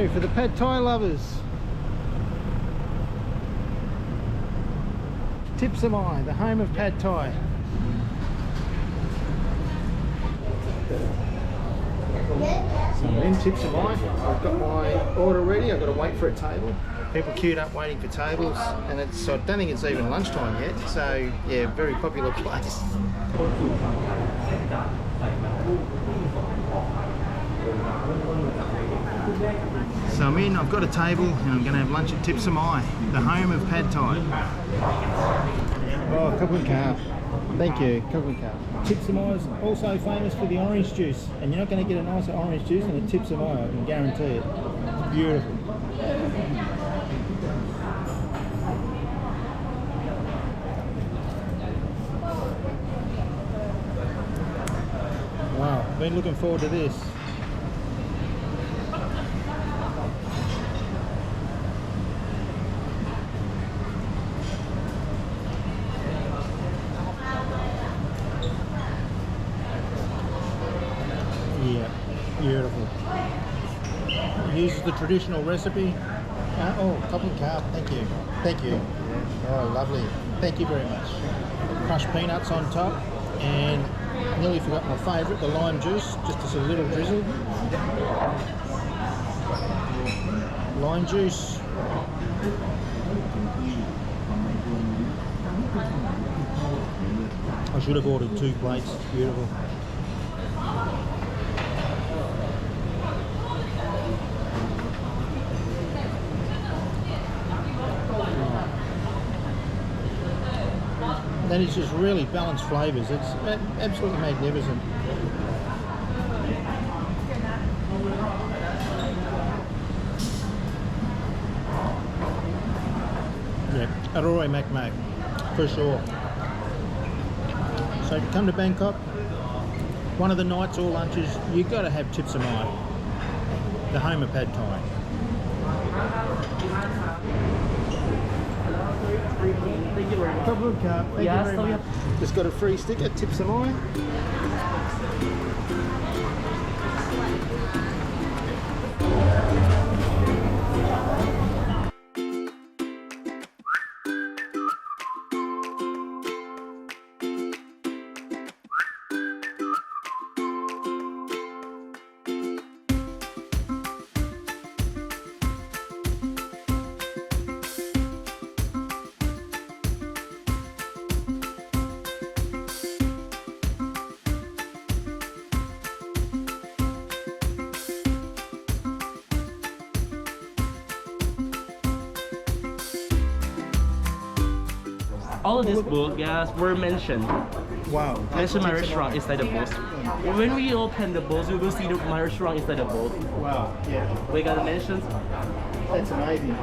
go for the pad thai lovers. Thip Samai, the home of pad thai. So I'm in Thip Samai. I've got my order ready. I've got to wait for a table. People queued up waiting for tables, and I don't think it's even lunchtime yet. So yeah, very popular place. So I'm in, I've got a table, and I'm going to have lunch at Thip Samai, the home of pad thai. Oh, Tuk Tuk. Thank you, Tuk Tuk. Thip Samai is also famous for the orange juice, and you're not going to get a nicer orange juice than a Thip Samai, I can guarantee it. It's beautiful. Wow, been looking forward to this. Yeah, beautiful. It uses the traditional recipe. Oh, couple of carb. Thank you. Thank you. Oh, lovely. Thank you very much. Crushed peanuts on top, and nearly forgot my favourite, the lime juice. Just as a little drizzle. Lime juice. I should have ordered 2 plates. Beautiful. That is just really balanced flavours. It's absolutely magnificent. Yeah, Aroy Mac Mac, for sure. So if you come to Bangkok, one of the nights or lunches, you've got to have Thip Samai, the home of pad thai. Thank you very much. Couple of carb. Thank you very much. Just got a free sticker, Thip Samai. All of these booths, guys, were mentioned. Wow. Mention my restaurant inside the booth. When we open the booth, you will see my restaurant inside the booth. Wow. Yeah. We got the mentions. That's amazing.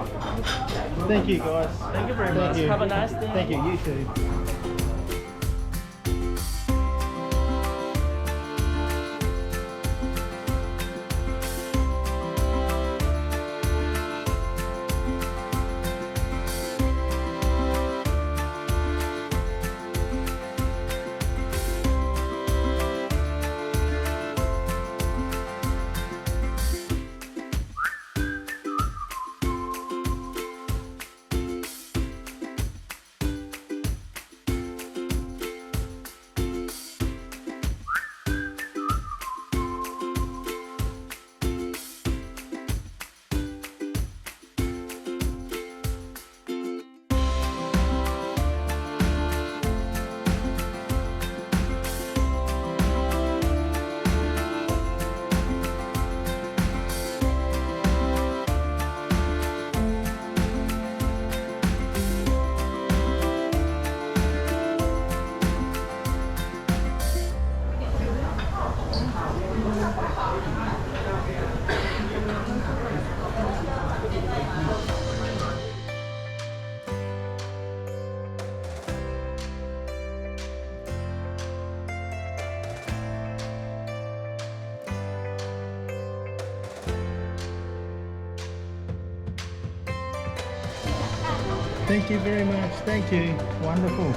Thank you, guys. Thank you very much. You. Have a nice day. Thank you. You too. Thank you very much. Thank you. Wonderful.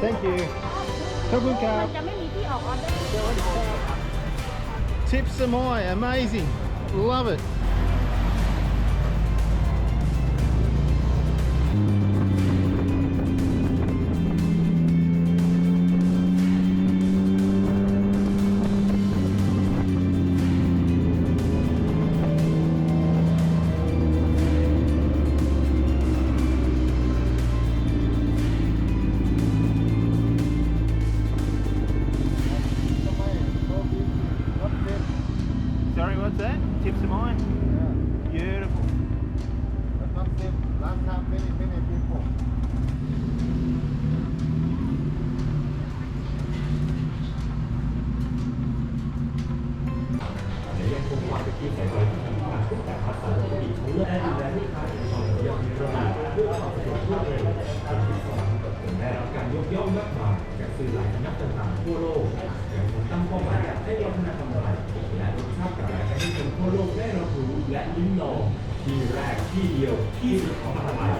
Thank you ขอบคุณครับ จะไม่มีที่ออกออเดอร์ Thip Samai amazing love it Sorry, what's that? Thip Samai? Beautiful. Last time many people. ยังคงความเป็นที่ใส่ใจที่ทำการทุกแต่ภาษาที่มีทั้งเรื่องดูแลลูกค้าในความเยี่ยมมีระดับเพื่อความสะดวกรวดเร็วการติดต่อได้รับการยกย่องมากมายจากสื่อหลายสำนักต่างๆทั่วโลกยังคงตั้งเป้าหมายอยากให้วัฒนธรรมไทยและรสชาติกาแฟให้คนทั่วโลกได้รับรู้และลิ้มลองที่แรกที่เดียวที่สุดของไทย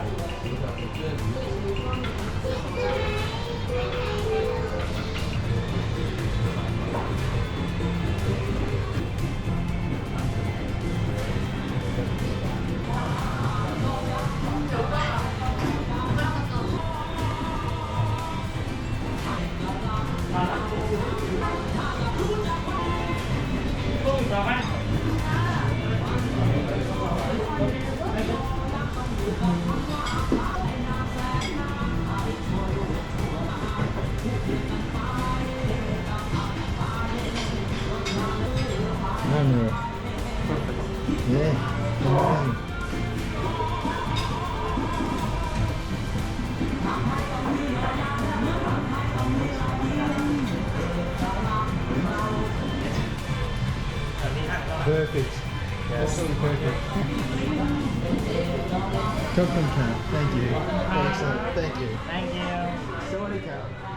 Unreal. Yeah. Amazing. Perfect. Absolutely perfect. Tuk Tuk. Thank you. Excellent. Thank you. Thank you. Sorry, Cal.